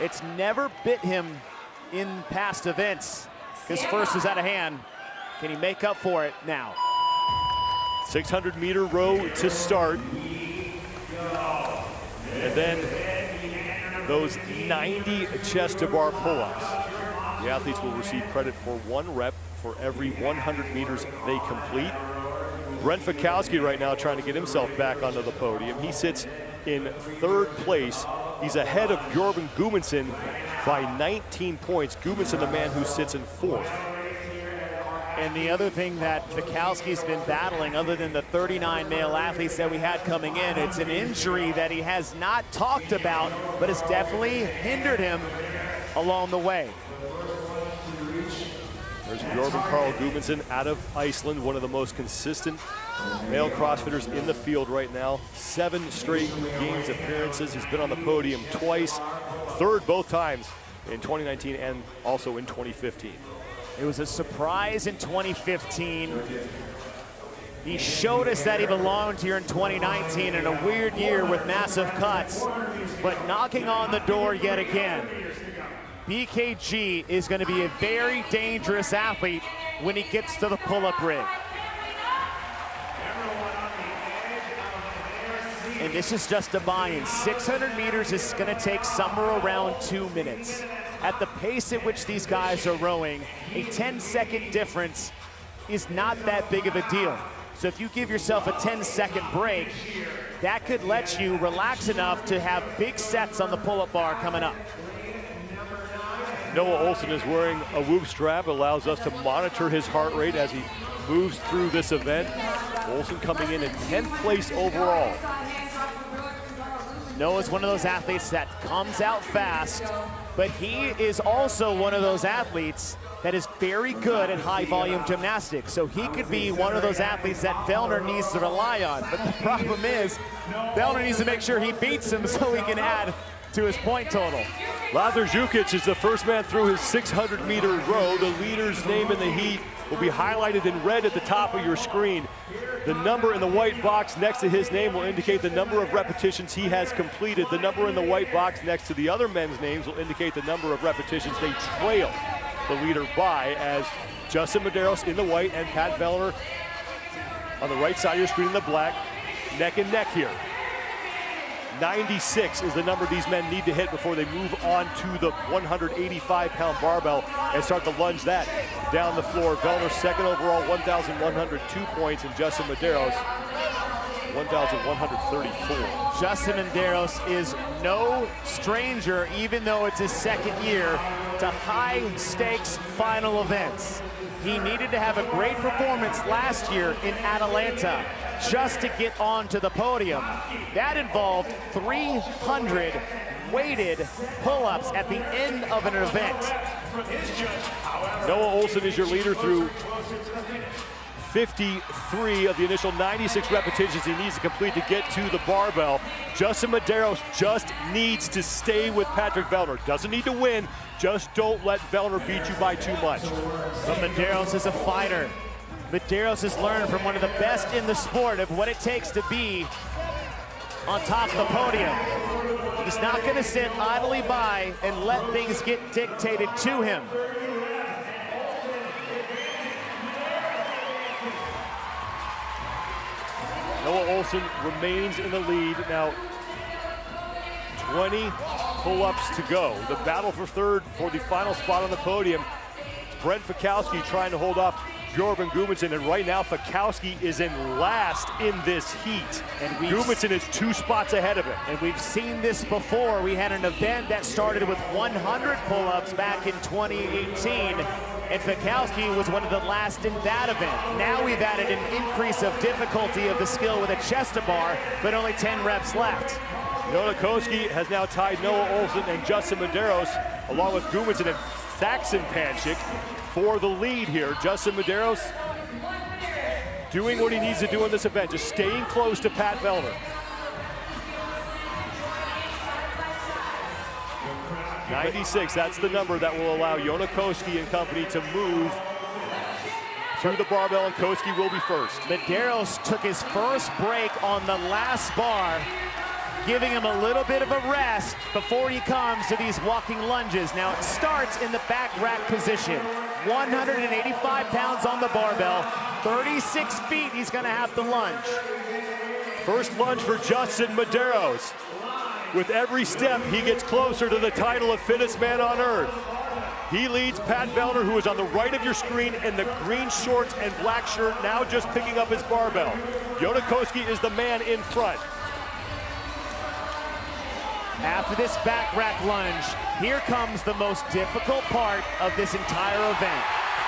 It's never bit him in past events. His first is out of hand. Can he make up for it now? 600-meter row to start. And then those 90 chest to bar pull-ups. The athletes will receive credit for 1 rep for every 100 meters they complete. Brent Fikowski right now trying to get himself back onto the podium. He sits in 3rd place. He's ahead of Bjorn Gudmundsson by 19 points. Gudmundsson, the man who sits in 4th. And the other thing that Fikowski's been battling, other than the 39 male athletes that we had coming in, it's an injury that he has not talked about, but has definitely hindered him along the way. There's Bjorn Karl Gudmundsson out of Iceland, one of the most consistent male CrossFitters in the field right now. 7 straight games appearances. He's been on the podium twice, 3rd both times in 2019 and also in 2015. It was a surprise in 2015. He showed us that he belonged here in 2019 in a weird year with massive cuts, but knocking on the door yet again. BKG is going to be a very dangerous athlete when he gets to the pull-up rig. And this is just a buy-in. 600 meters is going to take somewhere around 2 minutes. At the pace at which these guys are rowing, a 10-second difference is not that big of a deal. So if you give yourself a 10-second break, that could let you relax enough to have big sets on the pull-up bar coming up. Noah Olson is wearing a Whoop strap. It allows us to monitor his heart rate as he moves through this event. Olson coming in 10th place overall. Noah's one of those athletes that comes out fast, but he is also one of those athletes that is very good at high volume gymnastics. So he could be one of those athletes that Vellner needs to rely on. But the problem is, Vellner needs to make sure he beats him so he can add to his point total. Lazar Jukic is the first man through his 600-meter row. The leader's name in the heat will be highlighted in red at the top of your screen. The number in the white box next to his name will indicate the number of repetitions he has completed. The number in the white box next to the other men's names will indicate the number of repetitions they trail the leader by, as Justin Medeiros in the white and Pat Vellner on the right side of your screen in the black, neck and neck here. 96 is the number these men need to hit before they move on to the 185-pound barbell and start to lunge that down the floor. Vellner second overall, 1,102 points, and Justin Medeiros, 1,134. Justin Medeiros is no stranger, even though it's his 2nd year, to high-stakes final events. He needed to have a great performance last year in Atlanta just to get onto the podium. That involved 300 weighted pull-ups at the end of an event. Noah Olson is your leader through 53 of the initial 96 repetitions he needs to complete to get to the barbell. Justin Medeiros just needs to stay with Patrick Vellner. Doesn't need to win, just don't let Vellner beat you by too much. But Medeiros is a fighter. Medeiros has learned from one of the best in the sport of what it takes to be on top of the podium. He's not going to sit idly by and let things get dictated to him. Noah Olson remains in the lead. Now, 20 pull-ups to go. The battle for 3rd for the final spot on the podium. Brent Fikowski trying to hold off Bjorn Gudmundsson, and right now Fikowski is in last in this heat. And Gudmundsson is 2 spots ahead of him. And we've seen this before. We had an event that started with 100 pull-ups back in 2018, and Fikowski was one of the last in that event. Now we've added an increase of difficulty of the skill with a chest to bar, but only 10 reps left. Yona Koski has now tied Noah Olson and Justin Medeiros, along with Gudmundsson and Saxon Panchik, for the lead here. Justin Medeiros doing what he needs to do in this event, just staying close to Pat Vellner. 96, that's the number that will allow Yona Koski and company to move through the barbell, and Koski will be first. Medeiros took his first break on the last bar giving him a little bit of a rest before he comes to these walking lunges. Now it starts in the back rack position. 185 pounds on the barbell, 36 feet he's gonna have to lunge. First lunge for Justin Medeiros. With every step, he gets closer to the title of fittest man on earth. He leads Pat Vellner, who is on the right of your screen in the green shorts and black shirt, now just picking up his barbell. Jonakoski is the man in front. After this back rack lunge, here comes the most difficult part of this entire event.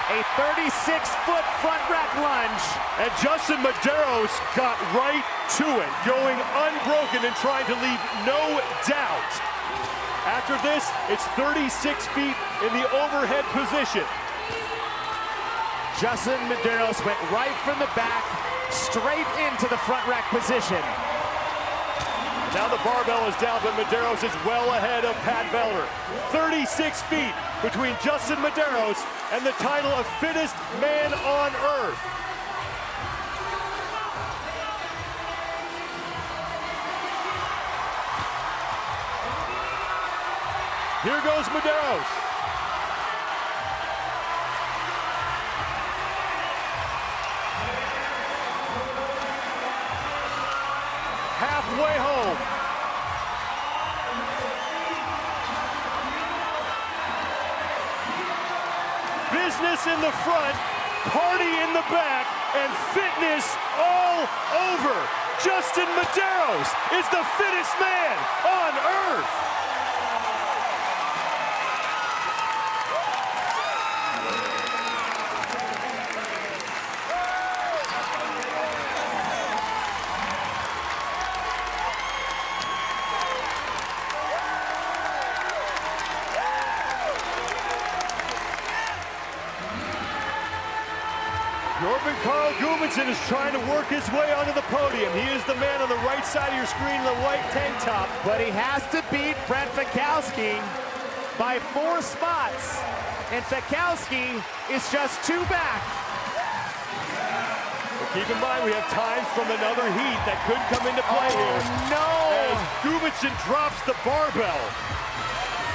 A 36-foot front rack lunge. And Justin Medeiros got right to it, going unbroken and trying to leave no doubt. After this, it's 36 feet in the overhead position. Justin Medeiros went right from the back, straight into the front rack position. Now the barbell is down, but Medeiros is well ahead of Pat Vellner. 36 feet between Justin Medeiros and the title of fittest man on earth. Here goes Medeiros. Halfway home. Business in the front, party in the back, and fitness all over. Justin Medeiros is the fittest man on earth. Jorgen Carl Gudmundsson is trying to work his way onto the podium. He is the man on the right side of your screen in the white tank top. But he has to beat Brent Fikowski by 4 spots. And Fikowski is just 2 back. But keep in mind, we have times from another heat that could come into play here. No! As Gudmundsson drops the barbell.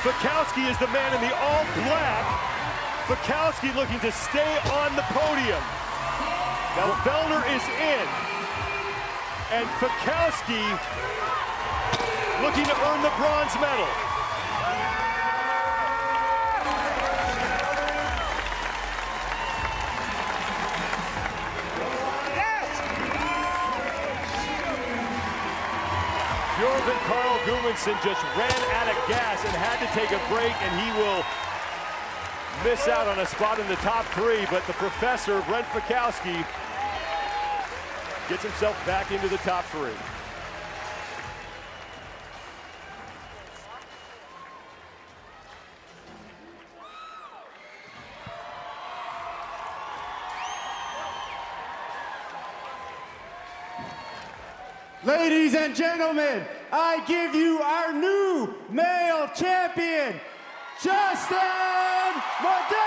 Fikowski is the man in the all black. Fikowski looking to stay on the podium. Now Vellner is in, and Fikowski looking to earn the bronze medal. Jorgen Carl Gudmundsson just ran out of gas and had to take a break, and he will miss out on a spot in the top 3, but the professor, Brent Fikowski, gets himself back into the top 3. Ladies and gentlemen, I give you our new male champion, Justin Medeiros!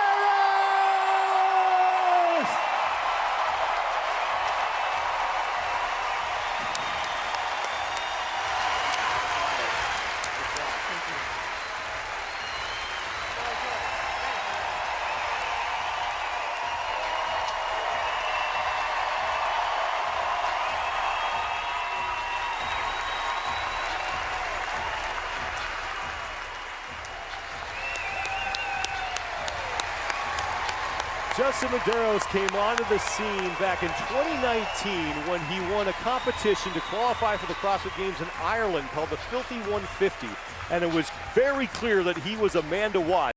Justin Medeiros came onto the scene back in 2019 when he won a competition to qualify for the CrossFit Games in Ireland called the Filthy 150. And it was very clear that he was a man to watch.